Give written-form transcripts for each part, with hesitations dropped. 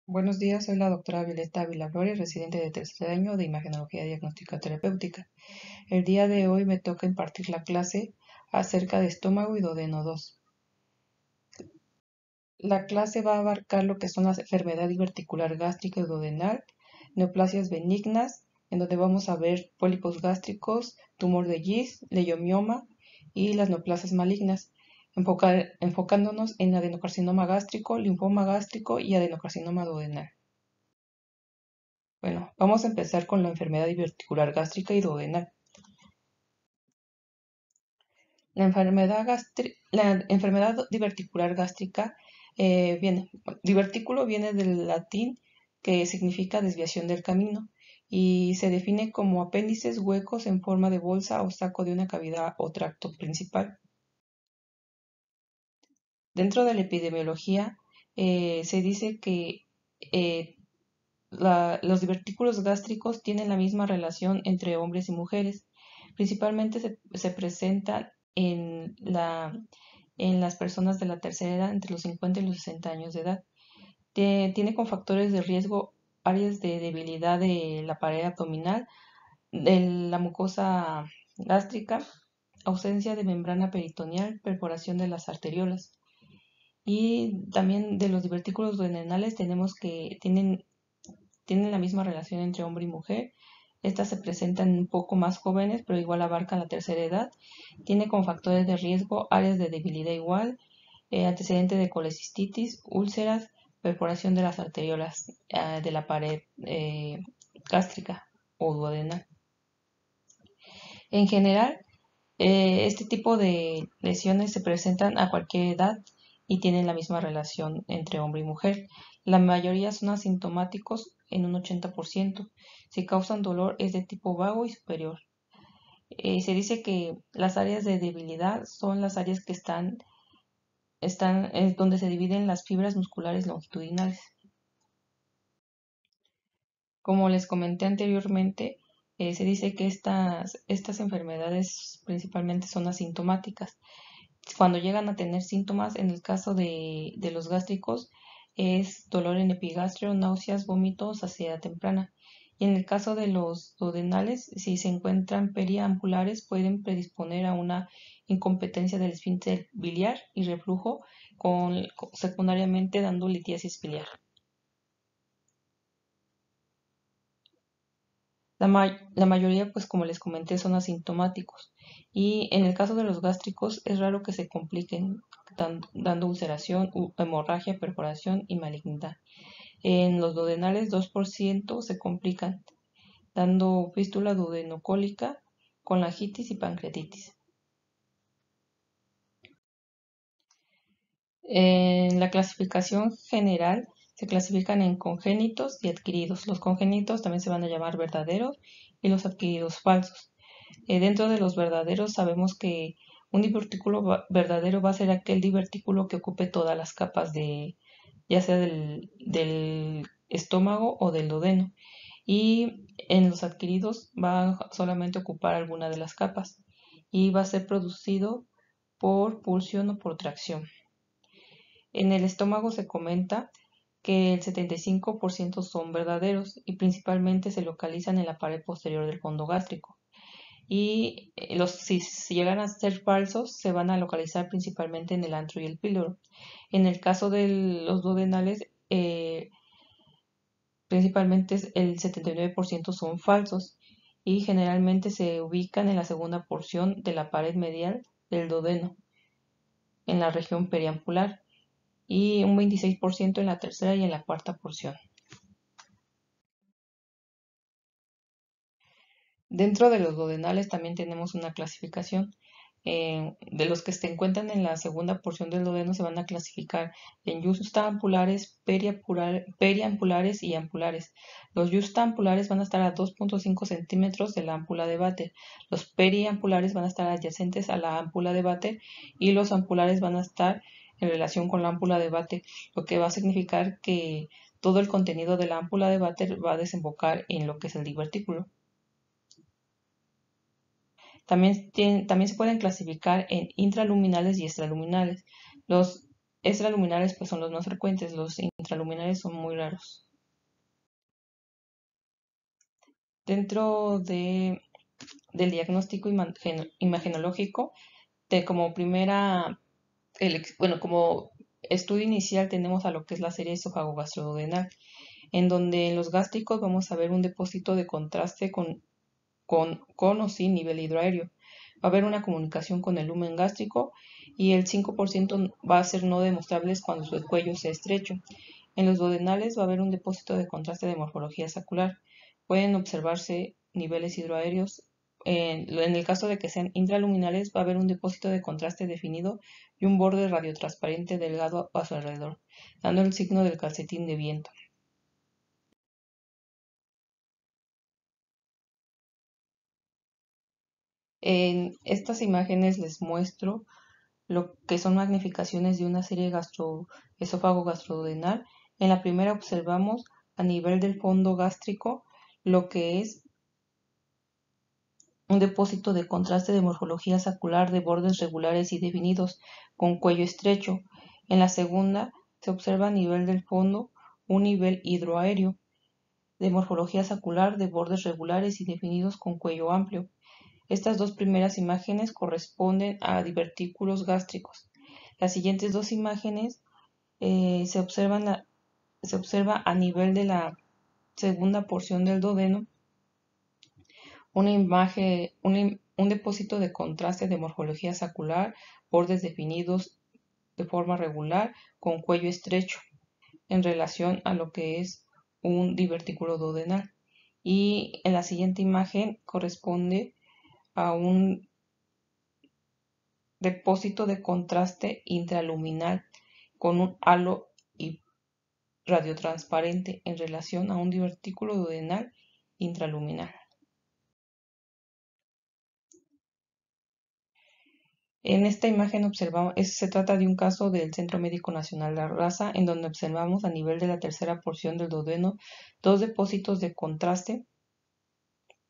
Buenos días, soy la doctora Violeta Ávila Flores, residente de tercer año de Imagenología Diagnóstica Terapéutica. El día de hoy me toca impartir la clase acerca de estómago y duodeno 2. La clase va a abarcar lo que son las enfermedad diverticular gástrica y duodenal, neoplasias benignas, en donde vamos a ver pólipos gástricos, tumor de Gis, leiomioma y las neoplasias malignas, enfocándonos en adenocarcinoma gástrico, linfoma gástrico y adenocarcinoma duodenal. Bueno, vamos a empezar con la enfermedad diverticular gástrica y duodenal. La enfermedad diverticular gástrica divertículo viene del latín que significa desviación del camino y se define como apéndices huecos en forma de bolsa o saco de una cavidad o tracto principal. Dentro de la epidemiología se dice que eh, los divertículos gástricos tienen la misma relación entre hombres y mujeres. Principalmente se presentan en las personas de la tercera edad, entre los 50 y los 60 años de edad. Tiene con factores de riesgo áreas de debilidad de la pared abdominal, de la mucosa gástrica, ausencia de membrana peritoneal, perforación de las arteriolas. Y también de los divertículos duodenales tenemos que tienen la misma relación entre hombre y mujer. Estas se presentan un poco más jóvenes, pero igual abarcan la tercera edad. Tiene como factores de riesgo áreas de debilidad igual, antecedente de colecistitis, úlceras, perforación de las arteriolas de la pared gástrica o duodenal. En general, este tipo de lesiones se presentan a cualquier edad y tienen la misma relación entre hombre y mujer. La mayoría son asintomáticos en un 80%. Si causan dolor es de tipo vago y superior. Se dice que las áreas de debilidad son las áreas que están donde se dividen las fibras musculares longitudinales. Como les comenté anteriormente, se dice que estas enfermedades principalmente son asintomáticas. Cuando llegan a tener síntomas, en el caso de los gástricos, es dolor en epigastrio, náuseas, vómitos, saciedad temprana. Y en el caso de los duodenales, si se encuentran periampulares, pueden predisponer a una incompetencia del esfínter biliar y reflujo, secundariamente dando litiasis biliar. La mayoría, pues como les comenté, son asintomáticos. Y en el caso de los gástricos, es raro que se compliquen dando ulceración, hemorragia, perforación y malignidad. En los duodenales, 2% se complican, dando fístula duodenocólica, colangitis y pancreatitis. En la clasificación general se clasifican en congénitos y adquiridos. Los congénitos también se van a llamar verdaderos y los adquiridos falsos. Dentro de los verdaderos sabemos que un divertículo verdadero va a ser aquel divertículo que ocupe todas las capas ya sea del estómago o del duodeno. Y en los adquiridos va a solamente ocupar alguna de las capas y va a ser producido por pulsión o por tracción. En el estómago se comenta que el 75% son verdaderos y principalmente se localizan en la pared posterior del fondo gástrico. Y si llegan a ser falsos, se van a localizar principalmente en el antro y el píloro. En el caso de los duodenales, principalmente el 79% son falsos y generalmente se ubican en la segunda porción de la pared medial del duodeno, en la región periampular, y un 26% en la tercera y en la cuarta porción. Dentro de los duodenales también tenemos una clasificación. De los que se encuentran en la segunda porción del duodeno se van a clasificar en yustampulares, periampulares y ampulares. Los yustampulares van a estar a 2.5 centímetros de la ámpula de váter. Los periampulares van a estar adyacentes a la ámpula de váter y los ampulares van a estar en relación con la ámpula de váter, lo que va a significar que todo el contenido de la ámpula de váter va a desembocar en lo que es el divertículo. También se pueden clasificar en intraluminales y extraluminales. Los extraluminares pues son los más frecuentes, los intraluminares son muy raros. Dentro del diagnóstico imagenológico, como como estudio inicial tenemos a lo que es la serie esófago-gastroduodenal, en donde en los gástricos vamos a ver un depósito de contraste con o sin nivel hidroaéreo. Va a haber una comunicación con el lumen gástrico y el 5% va a ser no demostrables cuando su cuello sea estrecho. En los duodenales va a haber un depósito de contraste de morfología sacular. Pueden observarse niveles hidroaéreos. En el caso de que sean intraluminales, va a haber un depósito de contraste definido y un borde radiotransparente delgado a su alrededor, dando el signo del calcetín de viento. En estas imágenes les muestro lo que son magnificaciones de una serie esófago gastroduodenal. En la primera observamos a nivel del fondo gástrico lo que es un depósito de contraste de morfología sacular de bordes regulares y definidos, con cuello estrecho. En la segunda se observa a nivel del fondo un nivel hidroaéreo de morfología sacular de bordes regulares y definidos con cuello amplio. Estas dos primeras imágenes corresponden a divertículos gástricos. Las siguientes dos imágenes se observa a nivel de la segunda porción del duodeno una imagen, un depósito de contraste de morfología sacular, bordes definidos de forma regular, con cuello estrecho, en relación a lo que es un divertículo duodenal. Y en la siguiente imagen corresponde a un depósito de contraste intraluminal con un halo y radiotransparente en relación a un divertículo duodenal intraluminal. En esta imagen se trata de un caso del Centro Médico Nacional de Raza, en donde observamos a nivel de la tercera porción del duodeno dos depósitos de contraste,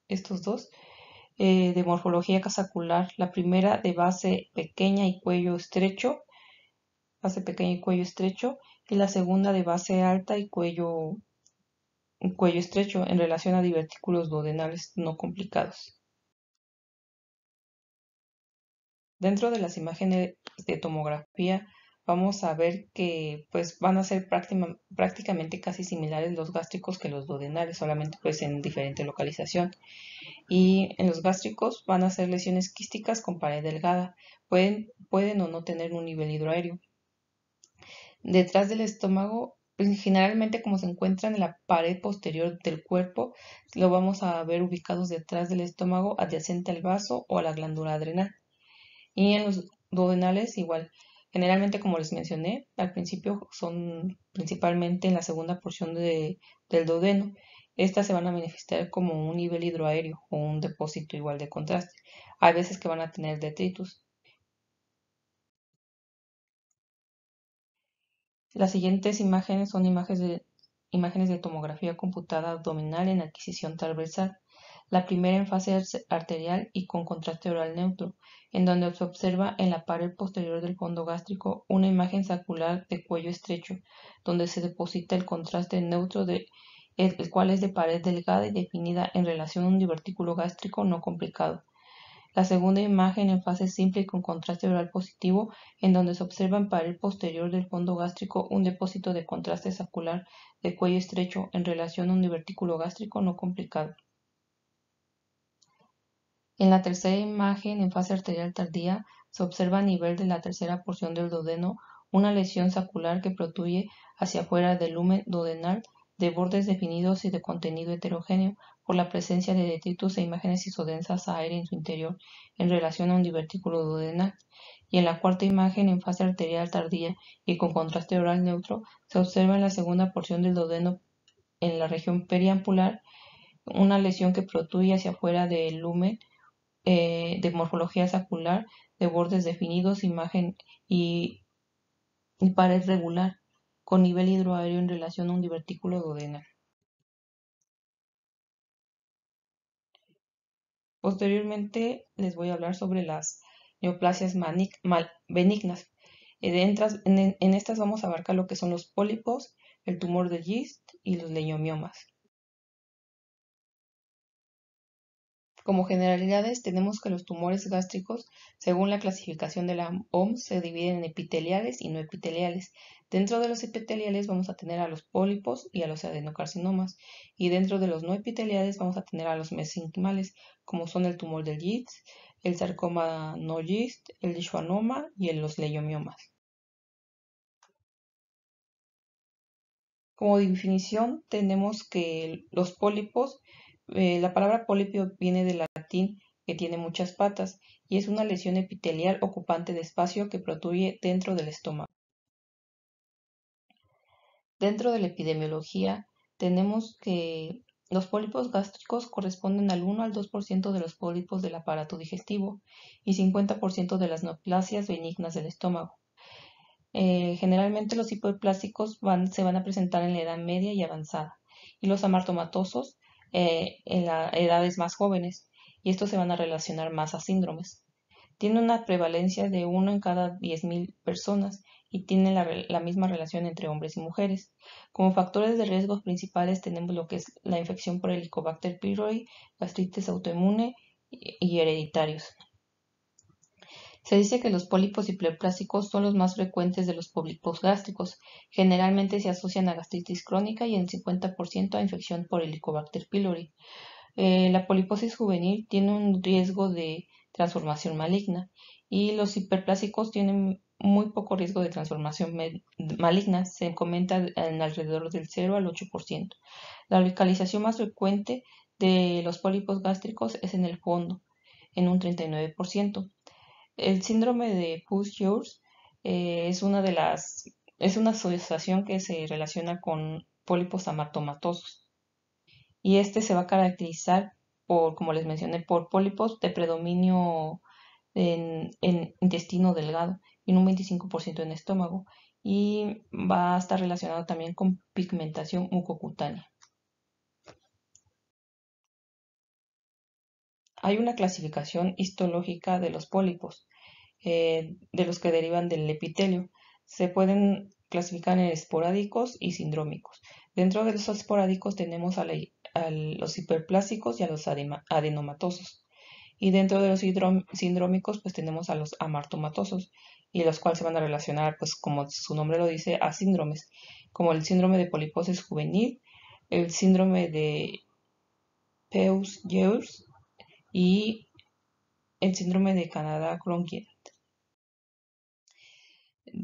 estos dos, de morfología casacular. La primera de base pequeña y cuello estrecho, y la segunda de base alta y cuello estrecho en relación a divertículos duodenales no complicados. Dentro de las imágenes de tomografía vamos a ver que pues van a ser prácticamente casi similares los gástricos que los duodenales, solamente pues en diferente localización. Y en los gástricos van a ser lesiones quísticas con pared delgada. Pueden o no tener un nivel hidroaéreo. Detrás del estómago, pues, generalmente como se encuentran en la pared posterior del cuerpo, lo vamos a ver ubicados detrás del estómago, adyacente al vaso o a la glándula adrenal. Y en los duodenales igual. Generalmente, como les mencioné, al principio son principalmente en la segunda porción del duodeno. Estas se van a manifestar como un nivel hidroaéreo o un depósito igual de contraste. Hay veces que van a tener detritus. Las siguientes imágenes son imágenes de tomografía computada abdominal en adquisición transversal. La primera en fase arterial y con contraste oral neutro, en donde se observa en la pared posterior del fondo gástrico una imagen sacular de cuello estrecho, donde se deposita el contraste neutro el cual es de pared delgada y definida en relación a un divertículo gástrico no complicado. La segunda imagen en fase simple y con contraste oral positivo, en donde se observa en pared posterior del fondo gástrico un depósito de contraste sacular de cuello estrecho en relación a un divertículo gástrico no complicado. En la tercera imagen en fase arterial tardía se observa a nivel de la tercera porción del duodeno una lesión sacular que protruye hacia afuera del lumen duodenal de bordes definidos y de contenido heterogéneo por la presencia de detritus e imágenes isodensas a aire en su interior en relación a un divertículo duodenal. Y en la cuarta imagen en fase arterial tardía y con contraste oral neutro se observa en la segunda porción del duodeno en la región periampular una lesión que protruye hacia afuera del lumen de morfología sacular, de bordes definidos, imagen y pared regular, con nivel hidroaéreo en relación a un divertículo duodenal. Posteriormente les voy a hablar sobre las neoplasias benignas. En estas vamos a abarcar lo que son los pólipos, el tumor de Yeast y los leiomiomas. Como generalidades, tenemos que los tumores gástricos, según la clasificación de la OMS, se dividen en epiteliales y no epiteliales. Dentro de los epiteliales vamos a tener a los pólipos y a los adenocarcinomas, y dentro de los no epiteliales vamos a tener a los mesenquimales, como son el tumor del Yeast, el sarcoma no Yeast, el schwannoma y los leiomiomas. Como definición tenemos que los pólipos, la palabra pólipo viene del latín que tiene muchas patas y es una lesión epitelial ocupante de espacio que protruye dentro del estómago. Dentro de la epidemiología tenemos que los pólipos gástricos corresponden al 1 al 2% de los pólipos del aparato digestivo y 50% de las neoplasias benignas del estómago. Generalmente los hiperplásticos se van a presentar en la edad media y avanzada y los amartomatosos en las edades más jóvenes y estos se van a relacionar más a síndromes. Tiene una prevalencia de 1 en cada 10.000 personas y tiene la misma relación entre hombres y mujeres. Como factores de riesgos principales tenemos lo que es la infección por Helicobacter pylori, gastritis autoinmune y hereditarios. Se dice que los pólipos hiperplásticos son los más frecuentes de los pólipos gástricos. Generalmente se asocian a gastritis crónica y en 50% a infección por Helicobacter pylori. La poliposis juvenil tiene un riesgo de transformación maligna y los hiperplásicos tienen muy poco riesgo de transformación maligna, se comenta en alrededor del 0 al 8%. La localización más frecuente de los pólipos gástricos es en el fondo, en un 39%. El síndrome de Pusch-Jaurs es una asociación que se relaciona con pólipos amatomatosos y este se va a caracterizar por, como les mencioné, por pólipos de predominio en intestino delgado y en un 25% en estómago y va a estar relacionado también con pigmentación mucocutánea. Hay una clasificación histológica de los pólipos, de los que derivan del epitelio. Se pueden clasificar en esporádicos y sindrómicos. Dentro de los esporádicos tenemos a los hiperplásticos y a los adenomatosos. Y dentro de los sindrómicos pues tenemos a los amartomatosos y los cuales se van a relacionar pues como su nombre lo dice a síndromes, como el síndrome de poliposis juvenil, el síndrome de Peutz-Jeghers y el síndrome de Canada-Cronquist.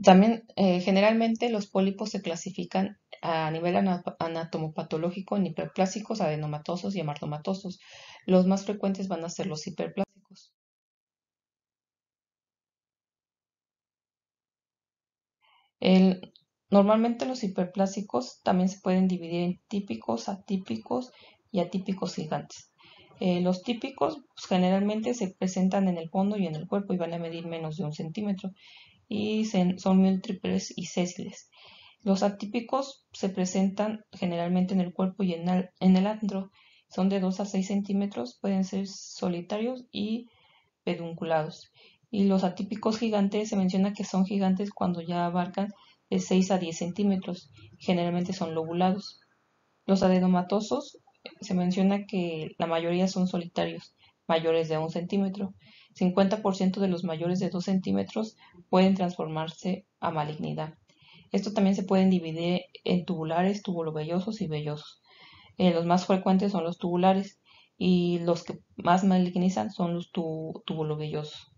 También, generalmente, los pólipos se clasifican a nivel anatomopatológico en hiperplásticos, adenomatosos y amartomatosos. Los más frecuentes van a ser los hiperplásticos. El- Normalmente los hiperplásticos también se pueden dividir en típicos, atípicos y atípicos gigantes. Los típicos pues, generalmente se presentan en el fondo y en el cuerpo y van a medir menos de 1 centímetro y son múltiples y sésiles. Los atípicos se presentan generalmente en el cuerpo y en el antro. Son de 2 a 6 centímetros, pueden ser solitarios y pedunculados. Y los atípicos gigantes se menciona que son gigantes cuando ya abarcan de 6 a 10 centímetros. Generalmente son lobulados. Los adenomatosos se menciona que la mayoría son solitarios, mayores de 1 centímetro. 50% de los mayores de 2 centímetros pueden transformarse a malignidad. Esto también se pueden dividir en tubulares, tubulovellosos y vellosos. Los más frecuentes son los tubulares y los que más malignizan son los tubulovellosos.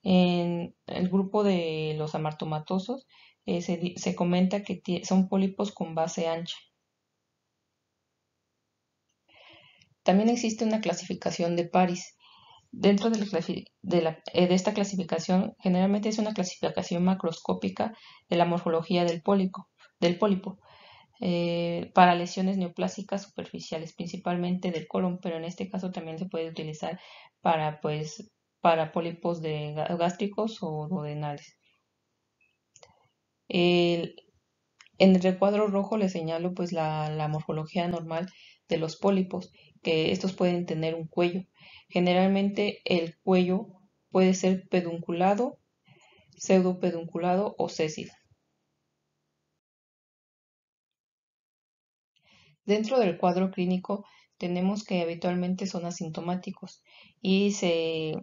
En el grupo de los amartomatosos se comenta que son pólipos con base ancha. También existe una clasificación de Paris. Dentro de esta clasificación, generalmente es una clasificación macroscópica de la morfología del pólipo para lesiones neoplásicas superficiales, principalmente del colon, pero en este caso también se puede utilizar para, pues, para pólipos gástricos o duodenales. El- en el recuadro rojo les señalo pues la morfología normal de los pólipos, que estos pueden tener un cuello. Generalmente el cuello puede ser pedunculado pseudopedunculado o sésil. Dentro del cuadro clínico tenemos que habitualmente son asintomáticos y se,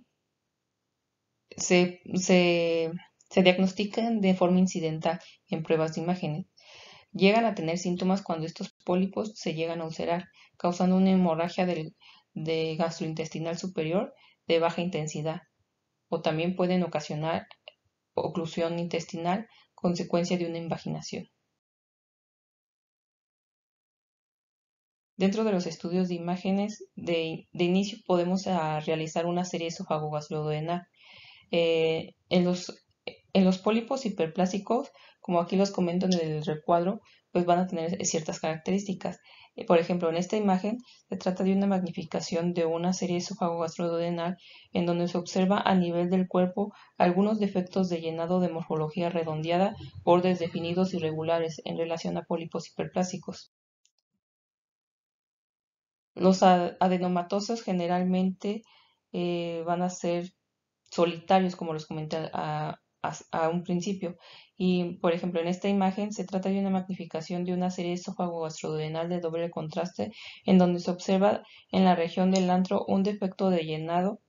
se, se diagnostican de forma incidental en pruebas de imágenes. Llegan a tener síntomas cuando estos pólipos se llegan a ulcerar, causando una hemorragia de gastrointestinal superior de baja intensidad, o también pueden ocasionar oclusión intestinal, consecuencia de una invaginación. Dentro de los estudios de imágenes, de inicio podemos realizar una serie esofagogastroduodenal. En los pólipos hiperplásicos, como aquí los comento en el recuadro, pues van a tener ciertas características. Por ejemplo, en esta imagen se trata de una magnificación de una serie esofagogastroduodenal en donde se observa a nivel del cuerpo algunos defectos de llenado de morfología redondeada, bordes definidos irregulares en relación a pólipos hiperplásicos. Los adenomatosos generalmente van a ser solitarios, como los comenté a un principio. Y, por ejemplo, en esta imagen se trata de una magnificación de una serie esófago-gastroduodenal de doble contraste, en donde se observa en la región del antro un defecto de llenado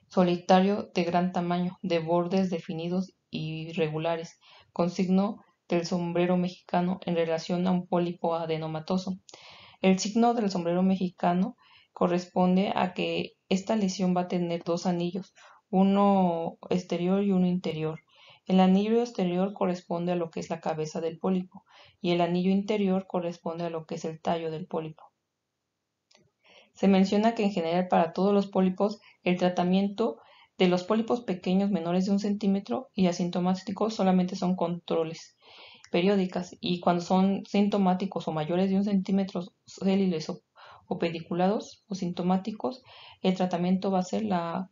solitario de gran tamaño, de bordes definidos y regulares, con signo del sombrero mexicano en relación a un pólipo adenomatoso. El signo del sombrero mexicano corresponde a que esta lesión va a tener dos anillos, uno exterior y uno interior. El anillo exterior corresponde a lo que es la cabeza del pólipo y el anillo interior corresponde a lo que es el tallo del pólipo. Se menciona que en general para todos los pólipos el tratamiento de los pólipos pequeños menores de 1 centímetro y asintomáticos solamente son controles periódicas y cuando son sintomáticos o mayores de 1 centímetro céliles o pediculados o sintomáticos, el tratamiento va a ser la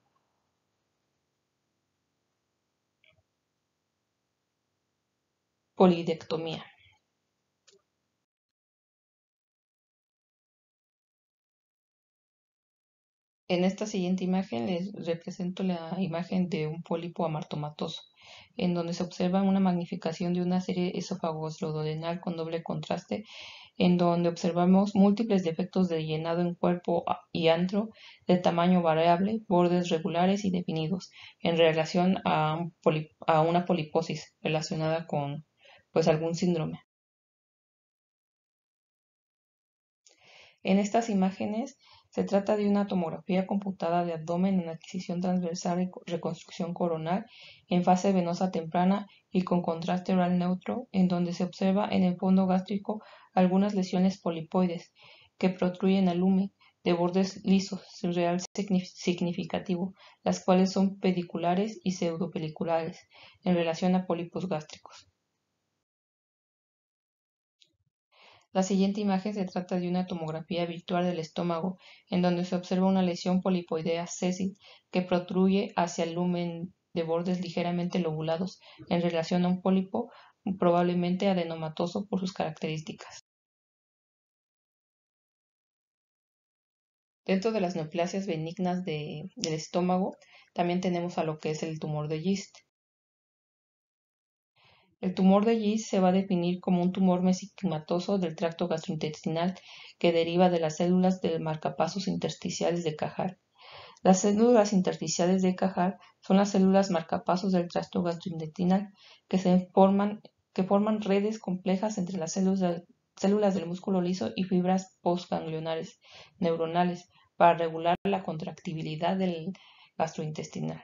polidectomía. En esta siguiente imagen les represento la imagen de un pólipo amartomatoso, en donde se observa una magnificación de una serie esofagoslododenal con doble contraste, en donde observamos múltiples defectos de llenado en cuerpo y antro de tamaño variable, bordes regulares y definidos, en relación a una poliposis relacionada con pues algún síndrome. En estas imágenes se trata de una tomografía computada de abdomen en adquisición transversal y reconstrucción coronal en fase venosa temprana y con contraste oral neutro, en donde se observa en el fondo gástrico algunas lesiones polipoides que protruyen al lumen de bordes lisos, sin real significativo, las cuales son pediculares y pseudopeliculares en relación a pólipos gástricos. La siguiente imagen se trata de una tomografía virtual del estómago, en donde se observa una lesión polipoidea sésil que protruye hacia el lumen de bordes ligeramente lobulados en relación a un pólipo probablemente adenomatoso por sus características. Dentro de las neoplasias benignas del estómago, también tenemos a lo que es el tumor de Gist. El tumor de Gist se va a definir como un tumor mesenquimatoso del tracto gastrointestinal que deriva de las células del marcapasos intersticiales de Cajal. Las células intersticiales de Cajal son las células marcapasos del tracto gastrointestinal que forman redes complejas entre las células del músculo liso y fibras postganglionares neuronales para regular la contractibilidad del gastrointestinal.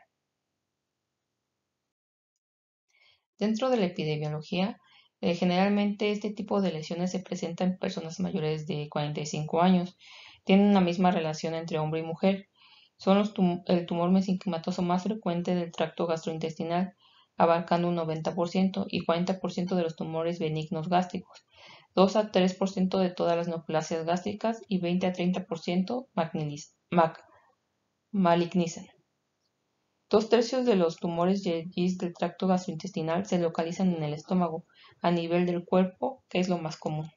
Dentro de la epidemiología, generalmente este tipo de lesiones se presenta en personas mayores de 45 años. Tienen una misma relación entre hombre y mujer. Son el tumor mesenquimatoso más frecuente del tracto gastrointestinal, abarcando un 90% y 40% de los tumores benignos gástricos, 2 a 3% de todas las neoplasias gástricas y 20 a 30% malignizan. 2 tercios de los tumores de Gist del tracto gastrointestinal se localizan en el estómago, a nivel del cuerpo, que es lo más común.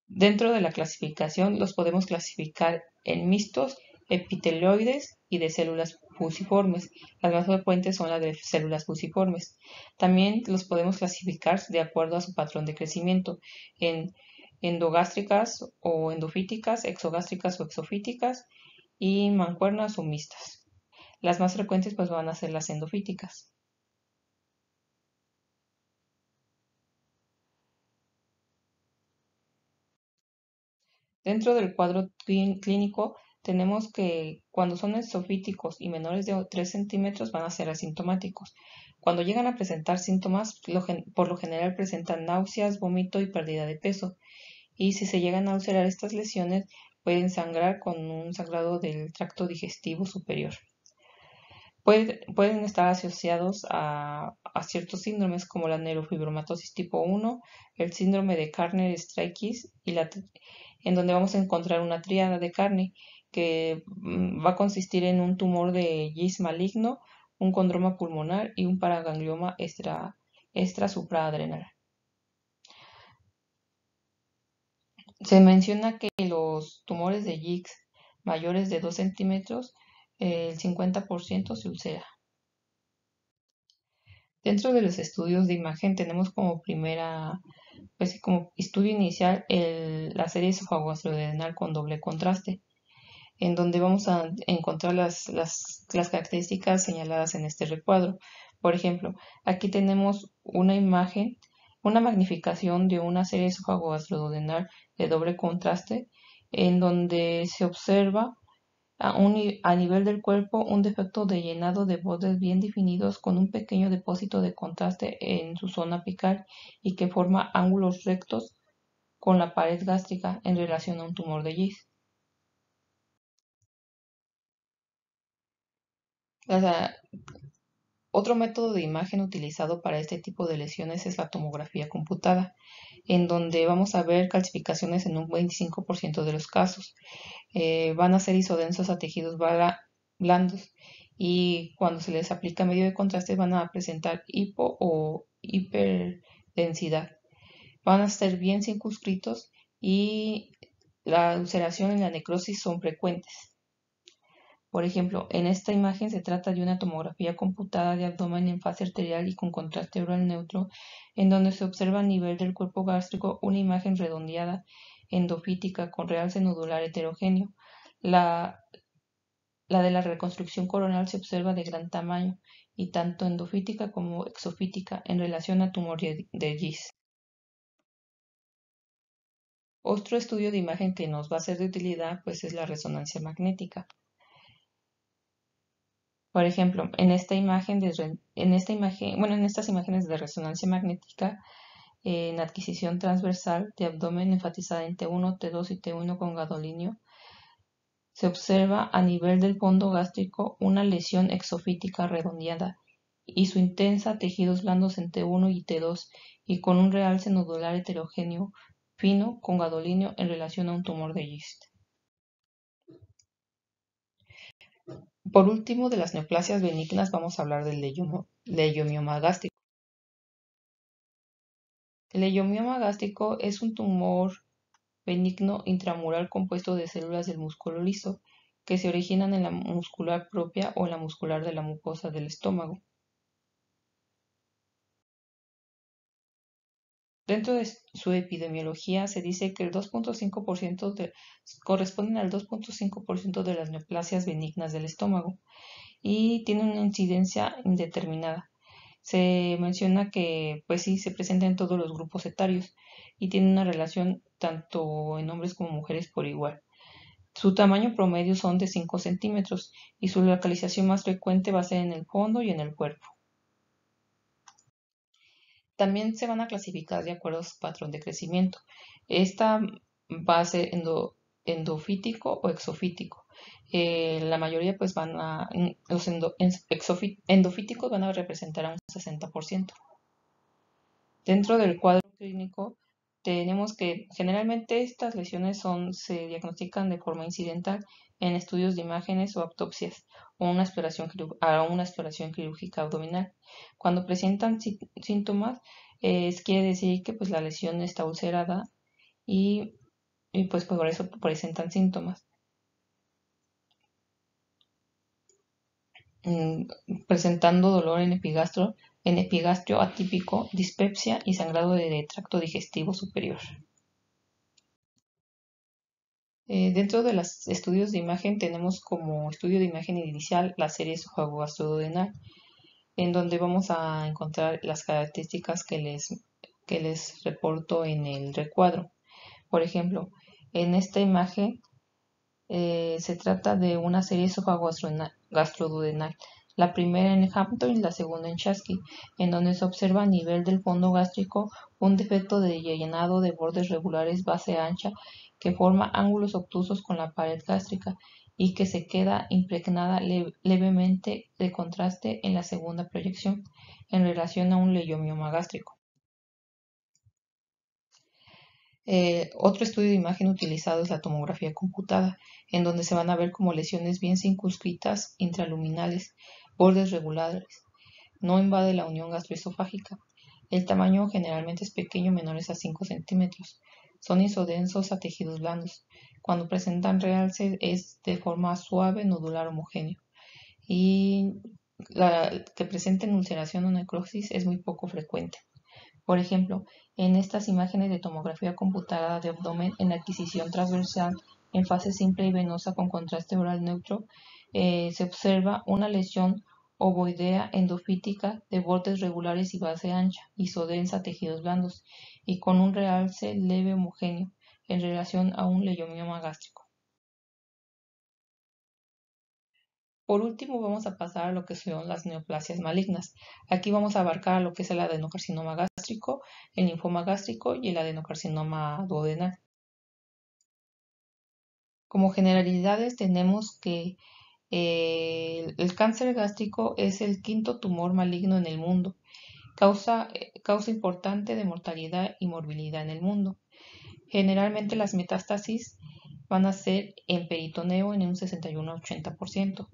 Dentro de la clasificación los podemos clasificar en mixtos epitelioides y de células fusiformes. Las más frecuentes son las de células fusiformes. También los podemos clasificar de acuerdo a su patrón de crecimiento en endogástricas o endofíticas, exogástricas o exofíticas y mancuernas o mixtas. Las más frecuentes pues van a ser las endofíticas. Dentro del cuadro clínico tenemos que cuando son exofíticos y menores de 3 centímetros van a ser asintomáticos. Cuando llegan a presentar síntomas, por lo general presentan náuseas, vómito y pérdida de peso. Y si se llegan a ulcerar estas lesiones, pueden sangrar con un sangrado del tracto digestivo superior. Pueden estar asociados a ciertos síndromes como la neurofibromatosis tipo 1, el síndrome de Carner-Streickis, en donde vamos a encontrar una tríada de Carney que va a consistir en un tumor de Gis maligno, un condroma pulmonar y un paraganglioma extrasupraadrenal. Se menciona que los tumores de Gis mayores de 2 centímetros, el 50% se ulcera. Dentro de los estudios de imagen tenemos como pues como estudio inicial la serie esofagoastrodenal con doble contraste, en donde vamos a encontrar las características señaladas en este recuadro. Por ejemplo, aquí tenemos una imagen, una magnificación de una serie esofagoastrodenal de doble contraste, en donde se observa a nivel del cuerpo un defecto de llenado de bordes bien definidos con un pequeño depósito de contraste en su zona apical y que forma ángulos rectos con la pared gástrica en relación a un tumor de Gis. O sea, otro método de imagen utilizado para este tipo de lesiones es la tomografía computada, en donde vamos a ver calcificaciones en un 25% de los casos. Van a ser isodensos a tejidos blandos y cuando se les aplica medio de contraste van a presentar hipo o hiperdensidad. Van a ser bien circunscritos y la ulceración y la necrosis son frecuentes. Por ejemplo, en esta imagen se trata de una tomografía computada de abdomen en fase arterial y con contraste oral neutro, en donde se observa a nivel del cuerpo gástrico una imagen redondeada, endofítica, con realce nodular heterogéneo. La, la de la reconstrucción coronal se observa de gran tamaño y tanto endofítica como exofítica en relación a tumor de Gis. Otro estudio de imagen que nos va a ser de utilidad pues es la resonancia magnética. Por ejemplo, en estas imágenes de resonancia magnética en adquisición transversal de abdomen enfatizada en T1, T2 y T1 con gadolinio, se observa a nivel del fondo gástrico una lesión exofítica redondeada y su intensa tejidos blandos en T1 y T2 y con un realce nodular heterogéneo fino con gadolinio en relación a un tumor de Gist. Por último, de las neoplasias benignas vamos a hablar del leiomioma gástrico. El leiomioma gástrico es un tumor benigno intramural compuesto de células del músculo liso que se originan en la muscular propia o en la muscular de la mucosa del estómago. Dentro de su epidemiología se dice que el 2.5% corresponden al 2.5% de las neoplasias benignas del estómago y tiene una incidencia indeterminada. Se menciona que pues sí se presenta en todos los grupos etarios y tiene una relación tanto en hombres como mujeres por igual. Su tamaño promedio son de 5 centímetros y su localización más frecuente va a ser en el fondo y en el cuerpo. También se van a clasificar de acuerdo a su patrón de crecimiento. Esta va a ser endofítico o exofítico. La mayoría pues los endofíticos van a representar a un 60%. Dentro del cuadro clínico tenemos que generalmente estas lesiones se diagnostican de forma incidental en estudios de imágenes o autopsias o una exploración quirúrgica abdominal. Cuando presentan síntomas, quiere decir que pues, la lesión está ulcerada y pues por eso presentan síntomas. mm, presentando dolor en epigastrio atípico, dispepsia y sangrado de tracto digestivo superior. Dentro de los estudios de imagen tenemos como estudio de imagen inicial la serie esofagogastroduodenal, en donde vamos a encontrar las características que les reporto en el recuadro. Por ejemplo, en esta imagen se trata de una serie esófago-gastroduodenal, la primera en Hampton y la segunda en Chasky, en donde se observa a nivel del fondo gástrico un defecto de llenado de bordes regulares base ancha que forma ángulos obtusos con la pared gástrica y que se queda impregnada levemente de contraste en la segunda proyección en relación a un leiomioma gástrico. Otro estudio de imagen utilizado es la tomografía computada, en donde se van a ver como lesiones bien circunscritas intraluminales, bordes regulares. No invade la unión gastroesofágica. El tamaño generalmente es pequeño, menores a 5 centímetros. Son isodensos a tejidos blandos. Cuando presentan realce es de forma suave, nodular, homogéneo. Y la que presenten ulceración o necrosis es muy poco frecuente. Por ejemplo, en estas imágenes de tomografía computada de abdomen en adquisición transversal en fase simple y venosa con contraste oral neutro, se observa una lesión ovoidea endofítica de bordes regulares y base ancha, isodensa, tejidos blandos, y con un realce leve homogéneo en relación a un leiomioma gástrico. Por último, vamos a pasar a lo que son las neoplasias malignas. Aquí vamos a abarcar lo que es el adenocarcinoma gástrico, el linfoma gástrico y el adenocarcinoma duodenal. Como generalidades tenemos que el cáncer gástrico es el quinto tumor maligno en el mundo. Causa importante de mortalidad y morbilidad en el mundo. Generalmente las metástasis van a ser en peritoneo en un 61 a 80%,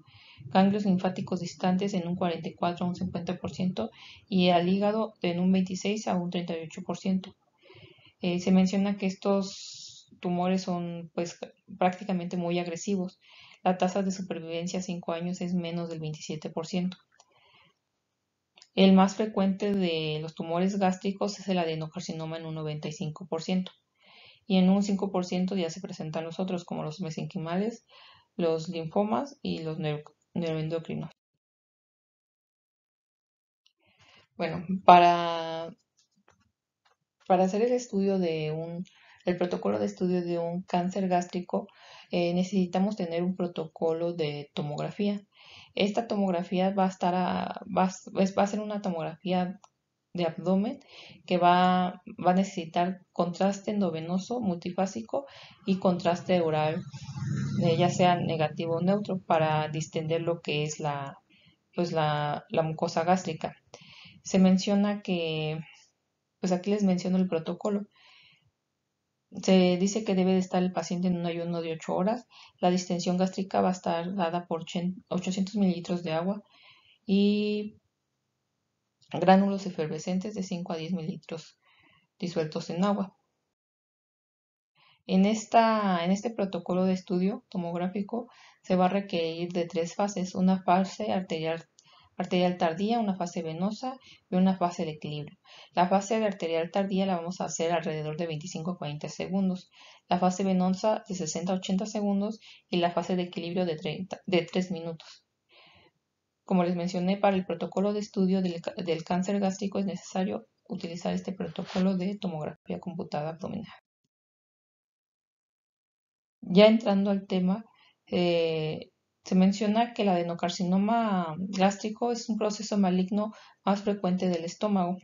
ganglios linfáticos distantes en un 44 a un 50% y al hígado en un 26 a un 38%. Se menciona que estos tumores son pues prácticamente muy agresivos. La tasa de supervivencia a 5 años es menos del 27%. El más frecuente de los tumores gástricos es el adenocarcinoma en un 95%. Y en un 5% ya se presentan los otros, como los mesenquimales, los linfomas y los neuroendocrinos. Bueno, para hacer el protocolo de estudio de un cáncer gástrico, necesitamos tener un protocolo de tomografía. Esta tomografía va a ser una tomografía de abdomen que va a necesitar contraste endovenoso multifásico y contraste oral, ya sea negativo o neutro, para distender lo que es la mucosa gástrica. Se menciona que, pues aquí les menciono el protocolo. Se dice que debe de estar el paciente en un ayuno de 8 horas. La distensión gástrica va a estar dada por 800 mililitros de agua y gránulos efervescentes de 5 a 10 mililitros disueltos en agua. En este protocolo de estudio tomográfico se va a requerir de 3 fases: una fase arterial tardía, una fase venosa y una fase de equilibrio. La fase de arterial tardía la vamos a hacer alrededor de 25 a 40 segundos, la fase venosa de 60 a 80 segundos y la fase de equilibrio de 3 minutos. Como les mencioné, para el protocolo de estudio del cáncer gástrico es necesario utilizar este protocolo de tomografía computada abdominal. Ya entrando al tema, se menciona que el adenocarcinoma gástrico es un proceso maligno más frecuente del estómago.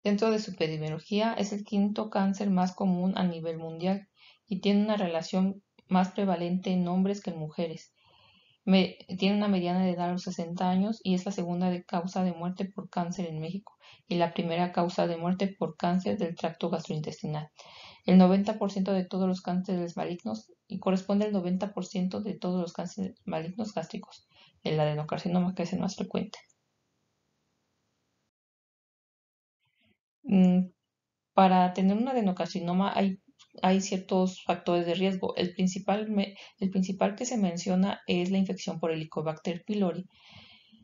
Dentro de su epidemiología es el quinto cáncer más común a nivel mundial y tiene una relación más prevalente en hombres que en mujeres. Tiene una mediana de edad a los 60 años y es la segunda causa de muerte por cáncer en México y la primera causa de muerte por cáncer del tracto gastrointestinal. El 90% de todos los cánceres malignos y corresponde al 90% de todos los cánceres malignos gástricos, el adenocarcinoma, que es el más frecuente. Mm, Para tener un adenocarcinoma hay hay ciertos factores de riesgo. El principal que se menciona es la infección por Helicobacter pylori.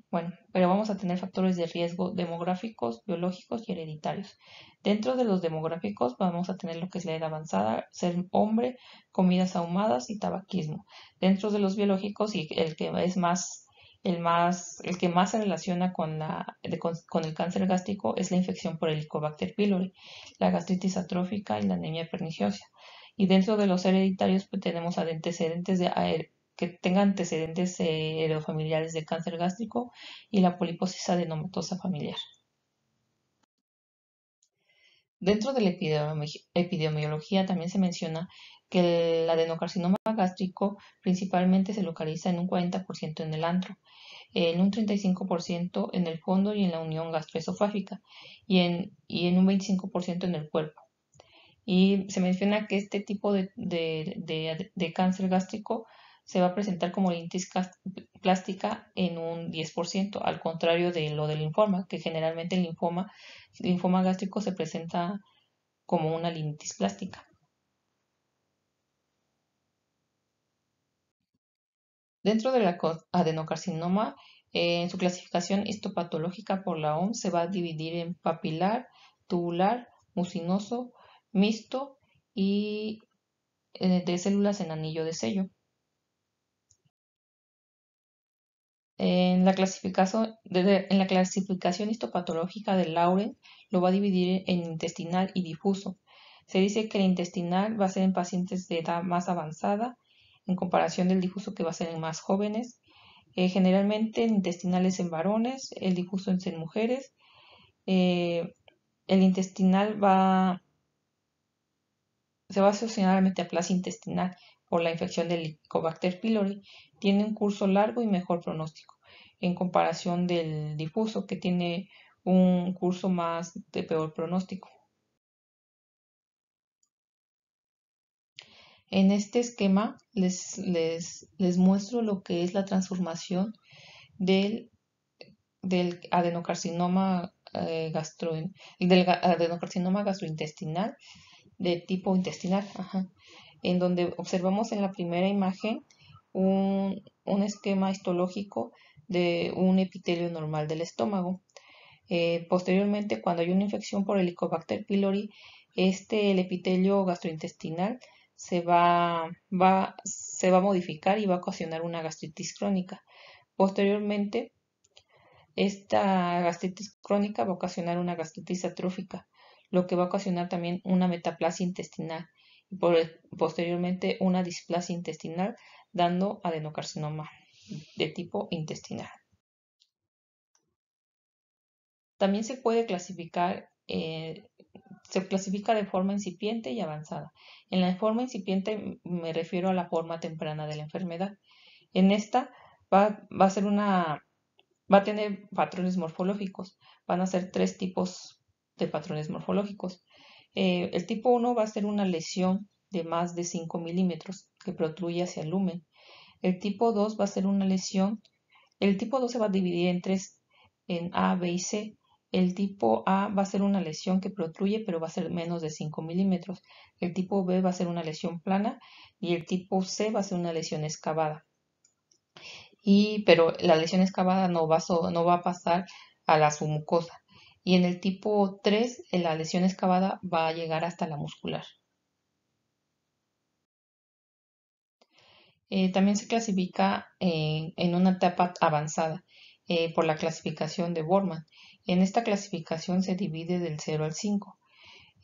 Bueno, pero vamos a tener factores de riesgo demográficos, biológicos y hereditarios. Dentro de los demográficos vamos a tener lo que es la edad avanzada, ser hombre, comidas ahumadas y tabaquismo. Dentro de los biológicos y el que es el que más se relaciona con el cáncer gástrico es la infección por Helicobacter pylori, la gastritis atrófica y la anemia perniciosa. Y dentro de los hereditarios pues, tenemos antecedentes que tengan antecedentes heredofamiliares de cáncer gástrico y la poliposis adenomatosa familiar. Dentro de la epidemiología también se menciona que el adenocarcinoma gástrico principalmente se localiza en un 40% en el antro, en un 35% en el fondo y en la unión gastroesofágica y en un 25% en el cuerpo. Y se menciona que este tipo de cáncer gástrico se va a presentar como linitis plástica en un 10%, al contrario de lo del linfoma, que generalmente el linfoma gástrico se presenta como una linitis plástica. Dentro del adenocarcinoma, en su clasificación histopatológica por la OMS se va a dividir en papilar, tubular, mucinoso, mixto y de células en anillo de sello. En la clasificación histopatológica del Lauren lo va a dividir en intestinal y difuso. Se dice que el intestinal va a ser en pacientes de edad más avanzada en comparación del difuso que va a ser en más jóvenes. Generalmente el intestinal es en varones, el difuso es en mujeres. Eh, el intestinal se va a asociar a la metaplasia intestinal por la infección del Helicobacter pylori. Tiene un curso largo y mejor pronóstico en comparación del difuso que tiene un curso más de peor pronóstico. En este esquema les muestro lo que es la transformación del, del adenocarcinoma, adenocarcinoma gastrointestinal de tipo intestinal, ajá, en donde observamos en la primera imagen un esquema histológico de un epitelio normal del estómago. Posteriormente, cuando hay una infección por Helicobacter pylori, el epitelio gastrointestinal se va a modificar y va a ocasionar una gastritis crónica. Posteriormente, esta gastritis crónica va a ocasionar una gastritis atrófica, lo que va a ocasionar también una metaplasia intestinal y posteriormente una displasia intestinal, dando adenocarcinoma de tipo intestinal. También se clasifica de forma incipiente y avanzada. En la forma incipiente me refiero a la forma temprana de la enfermedad. En esta va a ser va a tener patrones morfológicos. Van a ser tres tipos de patrones morfológicos. El tipo 1 va a ser una lesión de más de 5 milímetros que protruye hacia el lumen. El tipo 2 va a ser una lesión. El tipo 2 se va a dividir en tres, en A, B y C. El tipo A va a ser una lesión que protruye, pero va a ser menos de 5 milímetros. El tipo B va a ser una lesión plana y el tipo C va a ser una lesión excavada. Pero la lesión excavada no va a pasar a la submucosa. Y en el tipo 3, la lesión excavada va a llegar hasta la muscular. También se clasifica en una etapa avanzada por la clasificación de Borman. En esta clasificación se divide del 0 al 5.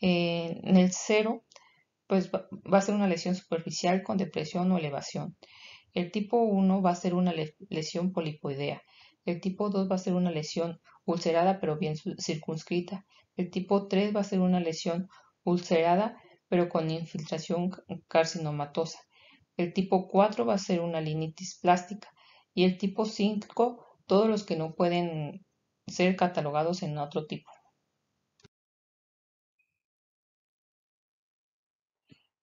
En el 0, pues va a ser una lesión superficial con depresión o elevación. El tipo 1 va a ser una lesión polipoidea. El tipo 2 va a ser una lesión ulcerada pero bien circunscrita. El tipo 3 va a ser una lesión ulcerada pero con infiltración carcinomatosa. El tipo 4 va a ser una linitis plástica. Y el tipo 5, todos los que no pueden ser catalogados en otro tipo.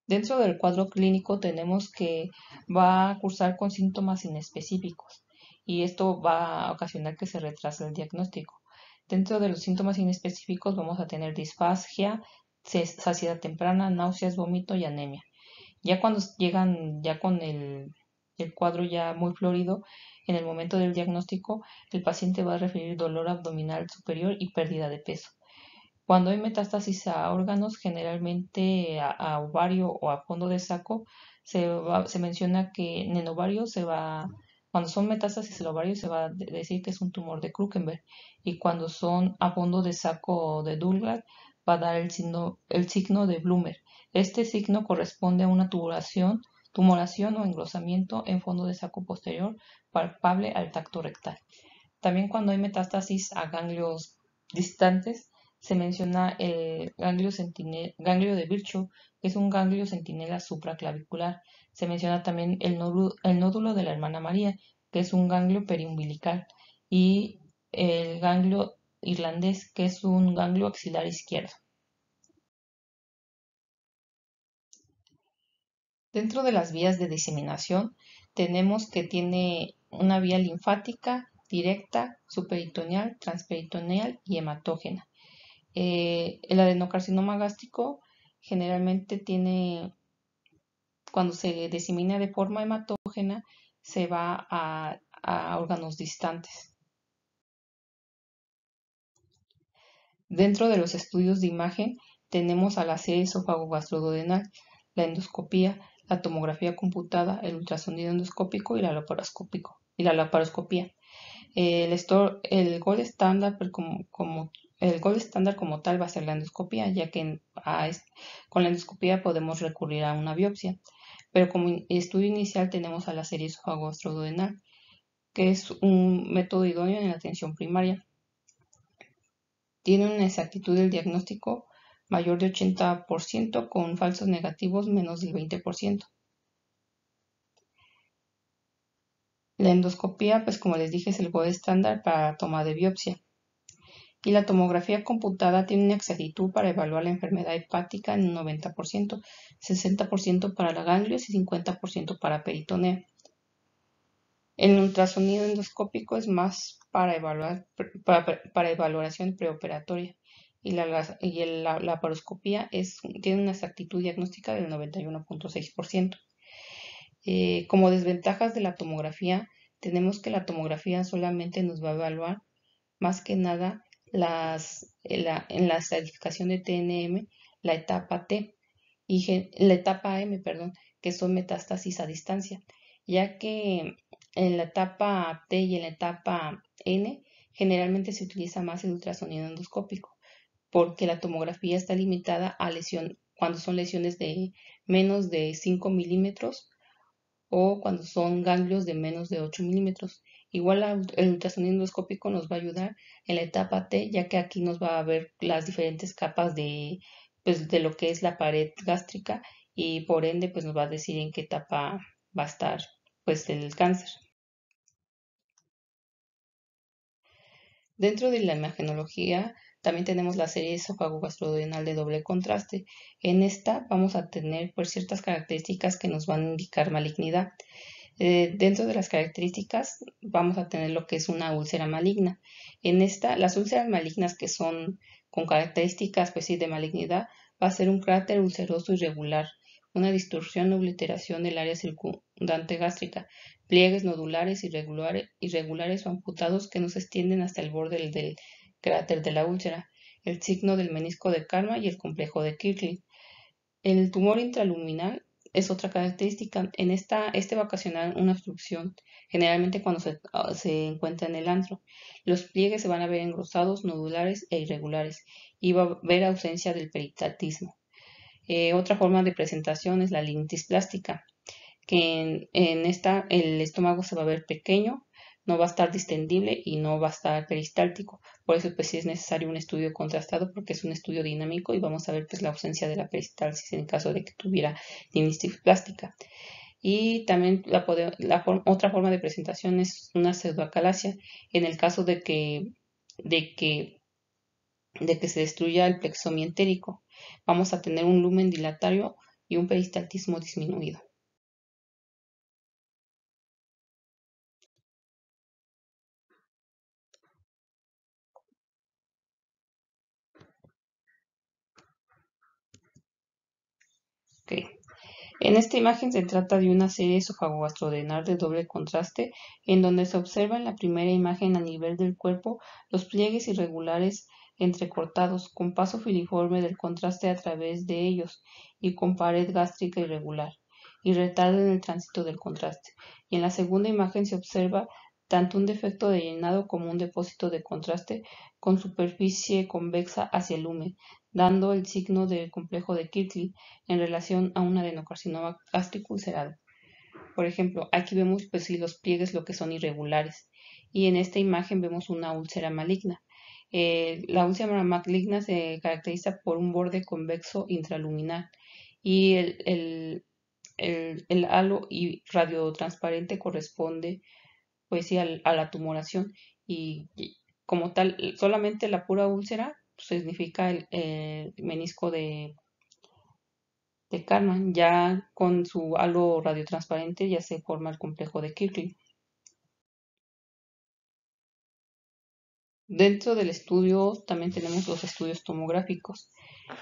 Dentro del cuadro clínico tenemos que va a cursar con síntomas inespecíficos y esto va a ocasionar que se retrase el diagnóstico. Dentro de los síntomas inespecíficos vamos a tener disfagia, saciedad temprana, náuseas, vómito y anemia. Ya cuando llegan ya con el cuadro ya muy florido, en el momento del diagnóstico, el paciente va a referir dolor abdominal superior y pérdida de peso. Cuando hay metástasis a órganos, generalmente a ovario o a fondo de saco, se menciona que en el ovario cuando son metástasis al ovario se va a decir que es un tumor de Krukenberg, y cuando son a fondo de saco o de Douglas va a dar el signo de Blumer. Este signo corresponde a una tumoración o engrosamiento en fondo de saco posterior palpable al tacto rectal. También cuando hay metástasis a ganglios distantes, se menciona el ganglio de Virchow, que es un ganglio centinela supraclavicular. Se menciona también el nódulo de la hermana María, que es un ganglio periumbilical, y el ganglio irlandés, que es un ganglio axilar izquierdo. Dentro de las vías de diseminación, tenemos que tiene una vía linfática directa, superitoneal, transperitoneal y hematógena. El adenocarcinoma gástrico generalmente cuando se disemina de forma hematógena, se va a órganos distantes. Dentro de los estudios de imagen tenemos a la serie esófago-gastroduodenal, la endoscopía, la tomografía computada, el ultrasonido endoscópico y la laparoscopía. El gold estándar el gold estándar como tal va a ser la endoscopía, ya que con la endoscopía podemos recurrir a una biopsia. Pero como estudio inicial tenemos a la serie esófago-gastroduodenal, que es un método idóneo en la atención primaria. Tiene una exactitud del diagnóstico mayor de 80% con falsos negativos menos del 20%. La endoscopía, pues como les dije, es el gold estándar para toma de biopsia. Y la tomografía computada tiene una exactitud para evaluar la enfermedad hepática en un 90%, 60% para la ganglios y 50% para peritoneo. El ultrasonido endoscópico es más para evaluación preoperatoria, y la laparoscopía tiene una exactitud diagnóstica del 91.6%. Como desventajas de la tomografía, tenemos que la tomografía solamente nos va a evaluar más que nada en la estratificación de TNM, la etapa T la etapa M, perdón, que son metástasis a distancia, ya que en la etapa T y en la etapa N generalmente se utiliza más el ultrasonido endoscópico, porque la tomografía está limitada a cuando son lesiones de menos de 5 milímetros o cuando son ganglios de menos de 8 milímetros. Igual el ultrasonido endoscópico nos va a ayudar en la etapa T, ya que aquí nos va a ver las diferentes capas pues, de lo que es la pared gástrica, y por ende pues nos va a decir en qué etapa va a estar pues el cáncer. Dentro de la imagenología también tenemos la serie esófago-gastroduodenal de doble contraste. En esta vamos a tener pues ciertas características que nos van a indicar malignidad. Dentro de las características vamos a tener lo que es una úlcera maligna. En esta, las úlceras malignas que son con características pues, sí, de malignidad, va a ser un cráter ulceroso irregular, una distorsión o obliteración del área circundante gástrica, pliegues nodulares irregulares o amputados que no se extienden hasta el borde del cráter de la úlcera, el signo del menisco de Karma y el complejo de Kirkland. El tumor intraluminal es otra característica. Este va a ocasionar una obstrucción, generalmente cuando se encuentra en el antro. Los pliegues se van a ver engrosados, nodulares e irregulares, y va a haber ausencia del peritatismo. Otra forma de presentación es la linitis plástica, que en esta el estómago se va a ver pequeño, no va a estar distendible y no va a estar peristáltico. Por eso pues sí es necesario un estudio contrastado, porque es un estudio dinámico y vamos a ver pues la ausencia de la peristalsis en caso de que tuviera linitis plástica. Y también otra forma de presentación es una pseudoacalasia en el caso de que, de que se destruya el plexo mientérico. Vamos a tener un lumen dilatario y un peristaltismo disminuido. En esta imagen se trata de una serie esofagogastrodenal de doble contraste, en donde se observa en la primera imagen a nivel del cuerpo los pliegues irregulares entrecortados, con paso filiforme del contraste a través de ellos y con pared gástrica irregular y retardo en el tránsito del contraste. Y en la segunda imagen se observa tanto un defecto de llenado como un depósito de contraste con superficie convexa hacia el lumen, dando el signo del complejo de Kirkland en relación a un adenocarcinoma gástrico ulcerado. Por ejemplo, aquí vemos pues sí los pliegues lo que son irregulares y en esta imagen vemos una úlcera maligna. La úlcera maligna se caracteriza por un borde convexo intraluminal y el halo y radiotransparente corresponde pues sí a la tumoración y como tal solamente la pura úlcera significa el menisco de Karman. Ya con su halo radiotransparente ya se forma el complejo de Kirkland. Dentro del estudio también tenemos los estudios tomográficos,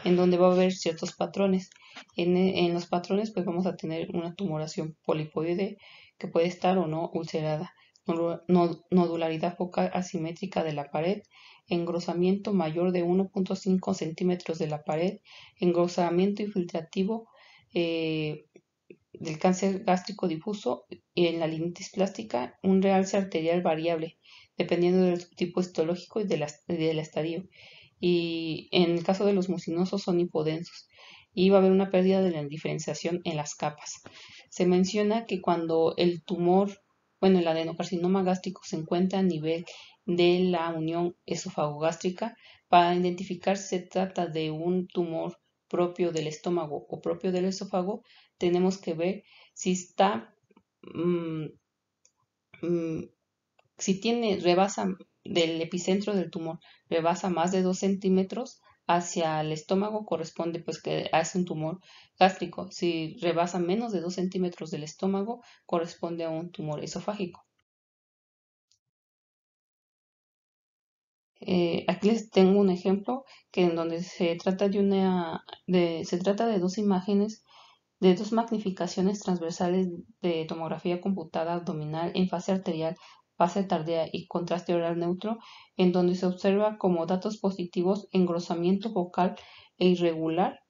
en donde va a haber ciertos patrones. En los patrones pues vamos a tener una tumoración polipoide que puede estar o no ulcerada, nodularidad focal asimétrica de la pared, engrosamiento mayor de 1.5 centímetros de la pared, engrosamiento infiltrativo eh, del cáncer gástrico difuso y en la linitis plástica un realce arterial variable, dependiendo del subtipo histológico y del estadio. Y en el caso de los mucinosos son hipodensos y va a haber una pérdida de la diferenciación en las capas. Se menciona que cuando el tumor, bueno, el adenocarcinoma gástrico se encuentra a nivel de la unión esofagogástrica, para identificar si se trata de un tumor propio del estómago o propio del esófago, tenemos que ver si está, mmm, si rebasa del epicentro del tumor, rebasa más de 2 centímetros hacia el estómago, corresponde pues que hace un tumor gástrico. Si rebasa menos de 2 centímetros del estómago, corresponde a un tumor esofágico. Aquí les tengo un ejemplo que en donde se trata se trata de dos imágenes de dos magnificaciones transversales de tomografía computada abdominal en fase arterial, fase tardía y contraste oral neutro, en donde se observa como datos positivos engrosamiento focal e irregular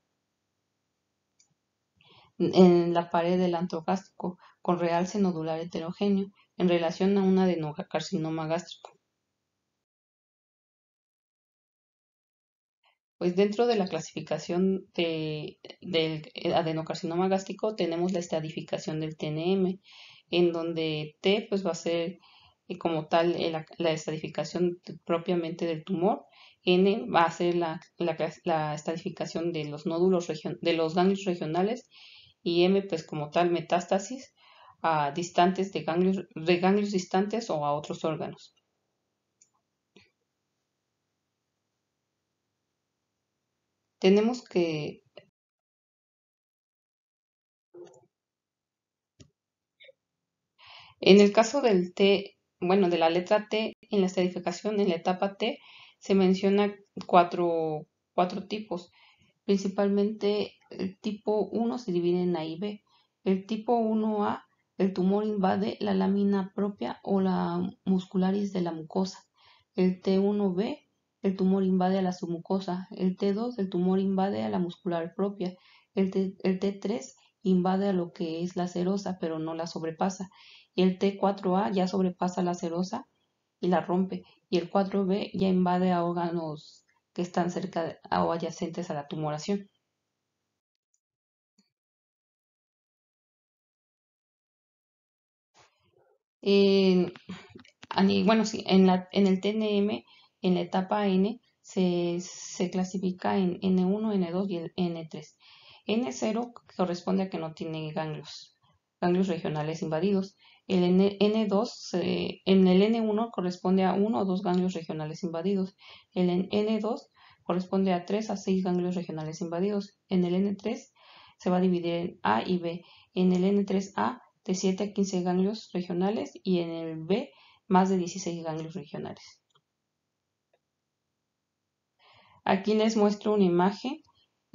en la pared del antrogástrico con realce nodular heterogéneo en relación a un adenocarcinoma gástrico. Pues dentro de la clasificación del adenocarcinoma gástrico tenemos la estadificación del TNM, en donde T pues va a ser como tal la estadificación propiamente del tumor, N va a ser la estadificación de los nódulos de los ganglios regionales y M pues como tal metástasis a distantes de ganglios distantes o a otros órganos. Tenemos que En el caso del T, bueno, de la letra T, en la estadificación, en la etapa T, se menciona cuatro tipos. Principalmente el tipo 1 se divide en A y B. El tipo 1A, el tumor invade la lámina propia o la muscularis de la mucosa. El T1B, el tumor invade a la submucosa. El T2, el tumor invade a la muscular propia. El T3 invade a lo que es la serosa, pero no la sobrepasa. Y el T4A ya sobrepasa la serosa y la rompe. Y el 4B ya invade a órganos que están cerca o adyacentes a la tumoración. En, bueno, sí, en el TNM, en la etapa N, se clasifica en N1, N2 y el N3. N0 corresponde a que no tiene ganglios regionales invadidos. El N2, en el N1 corresponde a 1 o 2 ganglios regionales invadidos. El N2 corresponde a 3 a 6 ganglios regionales invadidos. En el N3 se va a dividir en A y B. En el N3A de 7 a 15 ganglios regionales y en el B más de 16 ganglios regionales. Aquí les muestro una imagen